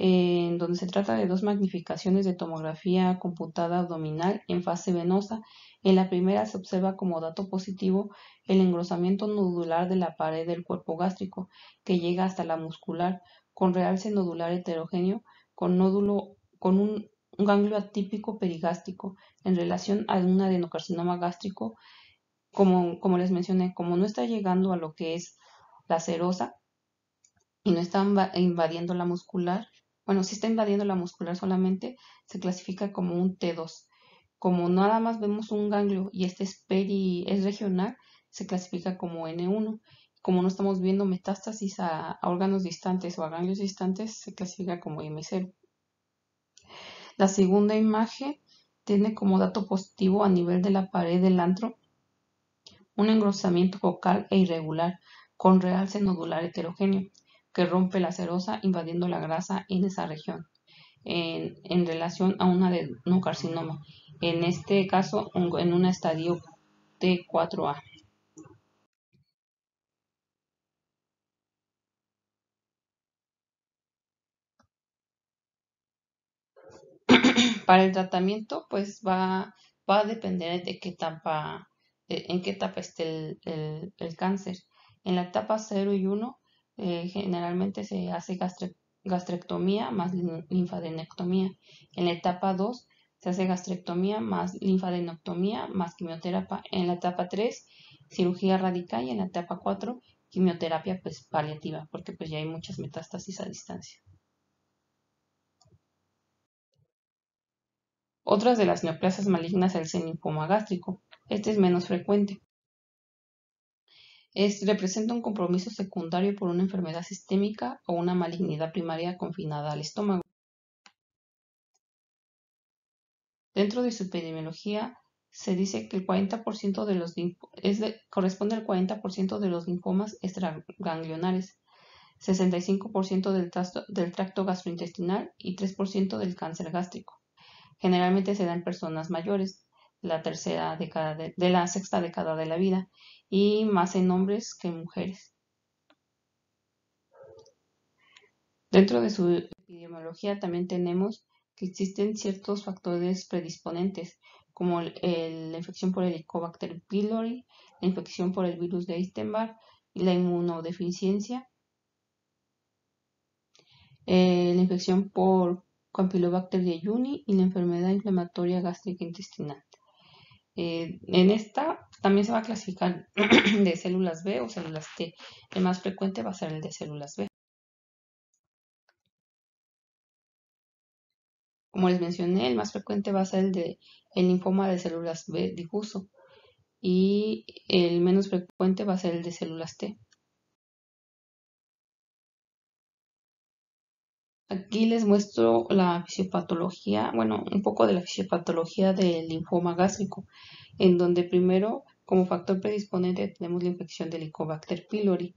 en donde se trata de dos magnificaciones de tomografía computada abdominal en fase venosa. En la primera se observa como dato positivo el engrosamiento nodular de la pared del cuerpo gástrico, que llega hasta la muscular, con realce nodular heterogéneo, con un ganglio atípico perigástrico, en relación a un adenocarcinoma gástrico. Como les mencioné, como no está llegando a lo que es la serosa, y no está invadiendo la muscular, bueno, si está invadiendo la muscular solamente, se clasifica como un T2. Como nada más vemos un ganglio y este es regional, se clasifica como N1. Como no estamos viendo metástasis a órganos distantes o a ganglios distantes, se clasifica como M0. La segunda imagen tiene como dato positivo a nivel de la pared del antro un engrosamiento focal e irregular, con realce nodular heterogéneo, que rompe la serosa invadiendo la grasa en esa región, en relación a un adenocarcinoma, en este caso en un estadio T4A. Para el tratamiento, pues va a depender de qué etapa, en qué etapa esté el cáncer. En la etapa 0 y 1, generalmente se hace gastrectomía más linfadenectomía. En la etapa 2, se hace gastrectomía más linfadenectomía más quimioterapia. En la etapa 3, cirugía radical, y en la etapa 4, quimioterapia pues paliativa, porque pues ya hay muchas metástasis a distancia. Otras de las neoplasias malignas es el linfoma gástrico. Este es menos frecuente. Representa un compromiso secundario por una enfermedad sistémica o una malignidad primaria confinada al estómago. Dentro de su epidemiología, se dice que el 40% de los corresponde al 40% de los linfomas extraganglionares, 65% del tracto gastrointestinal y 3% del cáncer gástrico. Generalmente se da en personas mayores, de la sexta década de la vida, y más en hombres que en mujeres. Dentro de su epidemiología también tenemos que existen ciertos factores predisponentes, como la infección por Helicobacter pylori, la infección por el virus de Epstein-Barr, la inmunodeficiencia, la infección por Campylobacter jejuni y la enfermedad inflamatoria gástrica intestinal. En esta también se va a clasificar de células B o células T. El más frecuente va a ser el de células B. Como les mencioné, el más frecuente va a ser el linfoma de células B difuso y el menos frecuente va a ser el de células T. Aquí les muestro la fisiopatología, bueno, un poco de la fisiopatología del linfoma gástrico, en donde primero, como factor predisponente, tenemos la infección del Helicobacter pylori.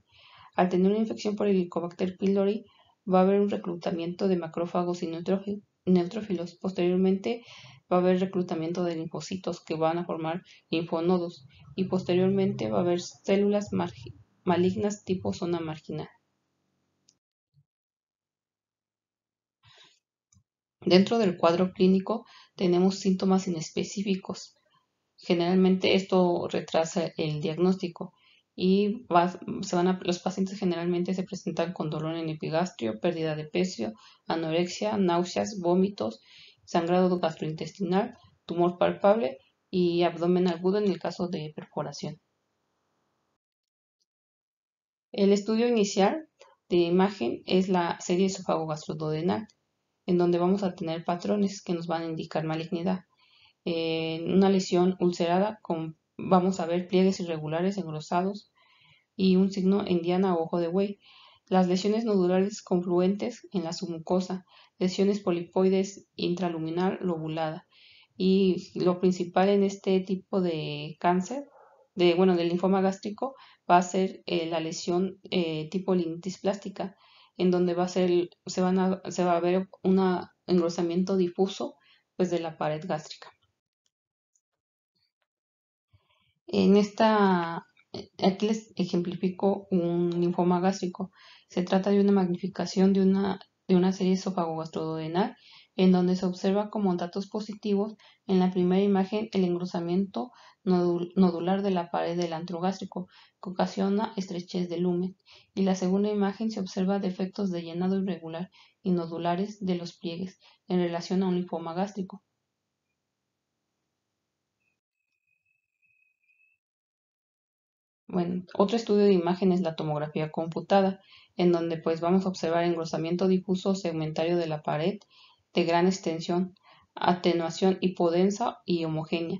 Al tener una infección por el Helicobacter pylori, va a haber un reclutamiento de macrófagos y neutrófilos. Posteriormente, va a haber reclutamiento de linfocitos que van a formar linfonodos. Y posteriormente va a haber células malignas tipo zona marginal. Dentro del cuadro clínico tenemos síntomas inespecíficos. Generalmente esto retrasa el diagnóstico y los pacientes generalmente se presentan con dolor en epigastrio, pérdida de peso, anorexia, náuseas, vómitos, sangrado gastrointestinal, tumor palpable y abdomen agudo en el caso de perforación. El estudio inicial de imagen es la serie esófago-gastroduodenal, en donde vamos a tener patrones que nos van a indicar malignidad. En una lesión ulcerada vamos a ver pliegues irregulares engrosados y un signo en diana o ojo de buey. Las lesiones nodulares confluentes en la submucosa, lesiones polipoides intraluminal lobulada. Y lo principal en este tipo de cáncer, del linfoma gástrico, va a ser la lesión tipo linitis plástica, en donde se va a ver un engrosamiento difuso pues, de la pared gástrica. Aquí les ejemplifico un linfoma gástrico. Se trata de una magnificación de una de una serie esófago-gastroduodenal, en donde se observa como datos positivos en la primera imagen el engrosamiento nodular de la pared del antro gástrico, que ocasiona estrechez del lumen, y la segunda imagen se observa defectos de llenado irregular y nodulares de los pliegues en relación a un linfoma gástrico. Bueno, otro estudio de imagen es la tomografía computada, en donde pues vamos a observar engrosamiento difuso segmentario de la pared de gran extensión, atenuación hipodensa y homogénea,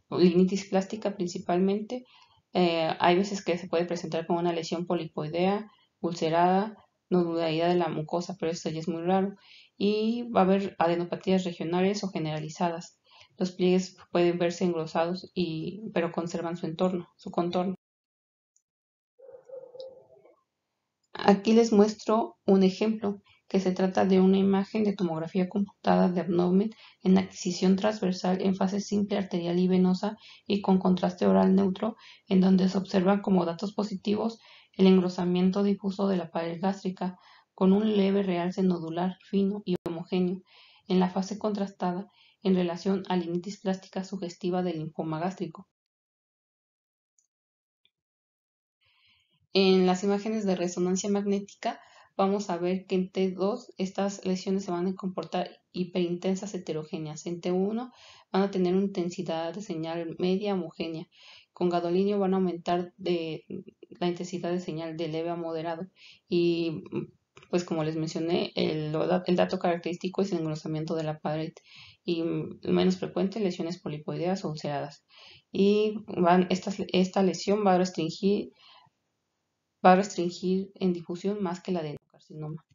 linitis plástica principalmente. Hay veces que se puede presentar como una lesión polipoidea, ulcerada, nodularidad de la mucosa, pero esto ya es muy raro. Y va a haber adenopatías regionales o generalizadas. Los pliegues pueden verse engrosados pero conservan su contorno. Aquí les muestro un ejemplo, que se trata de una imagen de tomografía computada de abdomen en adquisición transversal en fase simple arterial y venosa y con contraste oral neutro, en donde se observan como datos positivos el engrosamiento difuso de la pared gástrica con un leve realce nodular fino y homogéneo en la fase contrastada en relación a linitis plástica sugestiva del linfoma gástrico. En las imágenes de resonancia magnética vamos a ver que en T2 estas lesiones se van a comportar hiperintensas heterogéneas. En T1 van a tener una intensidad de señal media homogénea. Con gadolinio van a aumentar la intensidad de señal de leve a moderado. Y pues como les mencioné, el dato característico es el engrosamiento de la pared y menos frecuente lesiones polipoideas o ulceradas. Y esta lesión va a restringir en difusión más que la adenocarcinoma.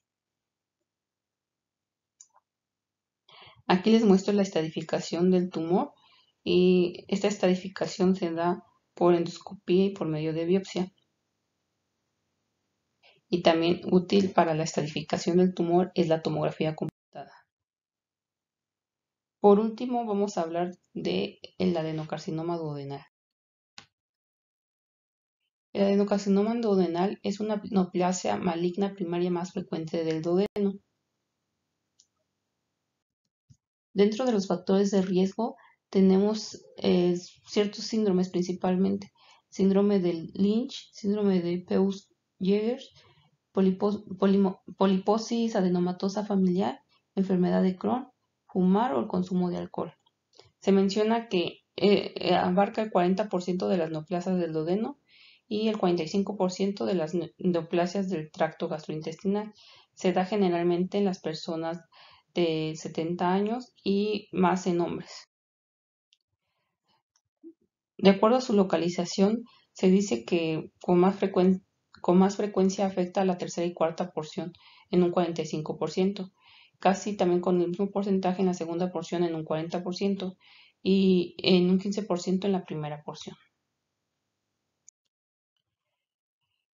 Aquí les muestro la estadificación del tumor y esta estadificación se da por endoscopía y por medio de biopsia. Y también útil para la estadificación del tumor es la tomografía computada. Por último, vamos a hablar del adenocarcinoma duodenal. El adenocarcinoma duodenal es una neoplasia maligna primaria más frecuente del duodeno. Dentro de los factores de riesgo tenemos ciertos síndromes principalmente. Síndrome de Lynch, síndrome de Peutz-Jeghers, poliposis adenomatosa familiar, enfermedad de Crohn, fumar o el consumo de alcohol. Se menciona que abarca el 40% de las neoplasias del duodeno y el 45% de las neoplasias del tracto gastrointestinal. Se da generalmente en las personas de 70 años y más en hombres. De acuerdo a su localización, se dice que con más frecuencia afecta a la tercera y cuarta porción en un 45%, casi también con el mismo porcentaje en la segunda porción en un 40% y en un 15% en la primera porción.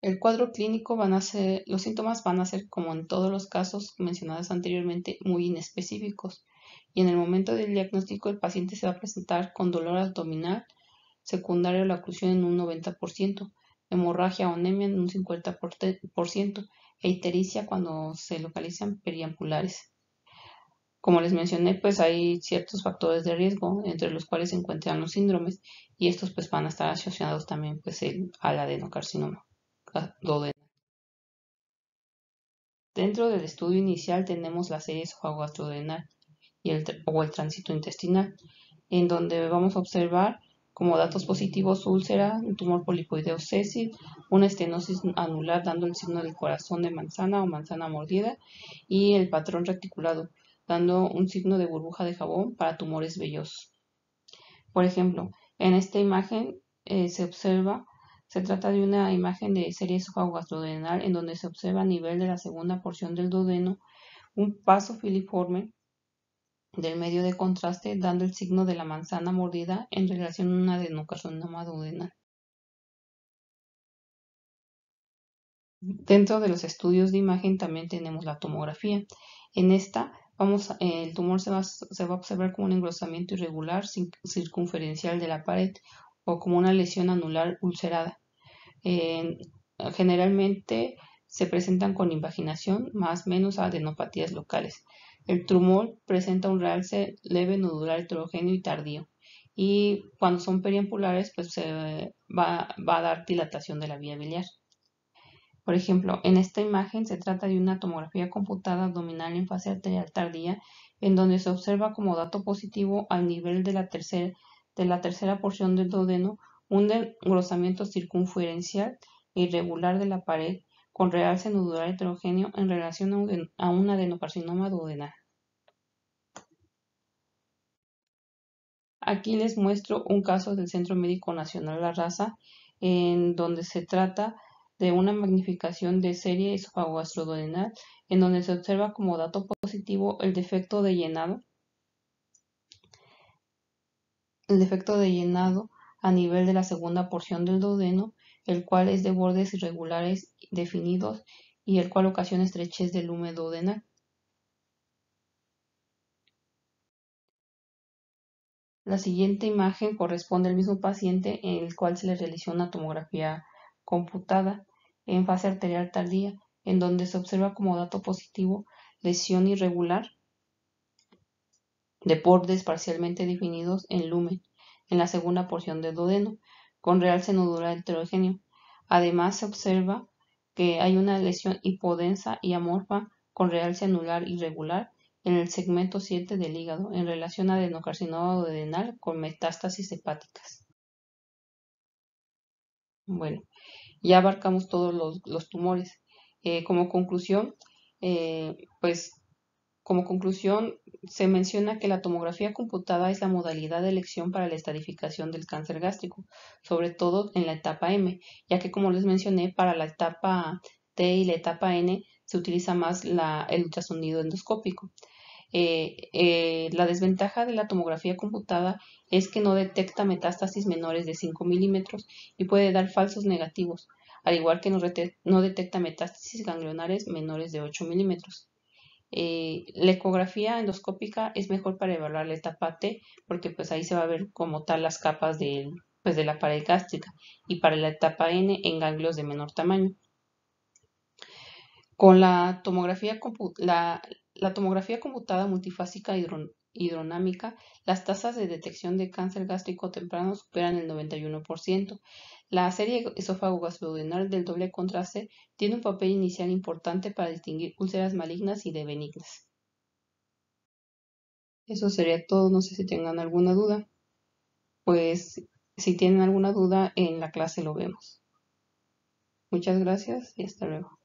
El cuadro clínico los síntomas van a ser, como en todos los casos mencionados anteriormente, muy inespecíficos. Y en el momento del diagnóstico, el paciente se va a presentar con dolor abdominal, secundario a la oclusión en un 90%, hemorragia o anemia en un 50% e ictericia cuando se localizan periampulares. Como les mencioné, pues hay ciertos factores de riesgo, entre los cuales se encuentran los síndromes, y estos pues van a estar asociados también pues al adenocarcinoma duodenal. Dentro del estudio inicial tenemos la serie esofágico-gastroduodenal o el tránsito intestinal, en donde vamos a observar como datos positivos úlcera, un tumor polipoideo sésil, una estenosis anular dando el signo del corazón de manzana o manzana mordida y el patrón reticulado dando un signo de burbuja de jabón para tumores vellosos. Por ejemplo, en esta imagen se trata de una imagen de serie esofágico-gastroduodenal en donde se observa a nivel de la segunda porción del duodeno un paso filiforme del medio de contraste dando el signo de la manzana mordida en relación a un adenocarcinoma duodenal. Dentro de los estudios de imagen también tenemos la tomografía. En esta el tumor se va a observar como un engrosamiento irregular circunferencial de la pared o como una lesión anular ulcerada. Generalmente se presentan con invaginación más menos adenopatías locales. El tumor presenta un realce leve, nodular, heterogéneo y tardío. Y cuando son periampulares, pues se va a dar dilatación de la vía biliar. Por ejemplo, en esta imagen se trata de una tomografía computada abdominal en fase arterial tardía, en donde se observa como dato positivo al nivel de la tercera porción del duodeno un engrosamiento circunferencial e irregular de la pared con realce nodular heterogéneo en relación a un adenocarcinoma duodenal. Aquí les muestro un caso del Centro Médico Nacional La Raza, en donde se trata de una magnificación de serie esofagogastroduodenal, en donde se observa como dato positivo el defecto de llenado a nivel de la segunda porción del duodeno, el cual es de bordes irregulares definidos y el cual ocasiona estrechez del húmero duodenal. La siguiente imagen corresponde al mismo paciente en el cual se le realizó una tomografía computada en fase arterial tardía, en donde se observa como dato positivo lesión irregular de bordes parcialmente definidos en lumen, en la segunda porción del duodeno, con realce nodular heterogéneo. Además, se observa que hay una lesión hipodensa y amorfa con realce anular irregular en el segmento 7 del hígado en relación a adenocarcinoma duodenal con metástasis hepáticas. Bueno, ya abarcamos todos los tumores. Como conclusión, pues como conclusión, se menciona que la tomografía computada es la modalidad de elección para la estadificación del cáncer gástrico, sobre todo en la etapa M, ya que como les mencioné, para la etapa T y la etapa N se utiliza más el ultrasonido endoscópico. La desventaja de la tomografía computada es que no detecta metástasis menores de 5 milímetros y puede dar falsos negativos, al igual que no detecta metástasis ganglionares menores de 8 milímetros. La ecografía endoscópica es mejor para evaluar la etapa T, porque pues ahí se va a ver como tal las capas de la pared gástrica, y para la etapa N en ganglios de menor tamaño. Con la tomografía computada multifásica hidrodinámica, las tasas de detección de cáncer gástrico temprano superan el 91%. La serie esófago-gastroduodenal del doble contraste tiene un papel inicial importante para distinguir úlceras malignas y de benignas. Eso sería todo, no sé si tengan alguna duda. Pues si tienen alguna duda, en la clase lo vemos. Muchas gracias y hasta luego.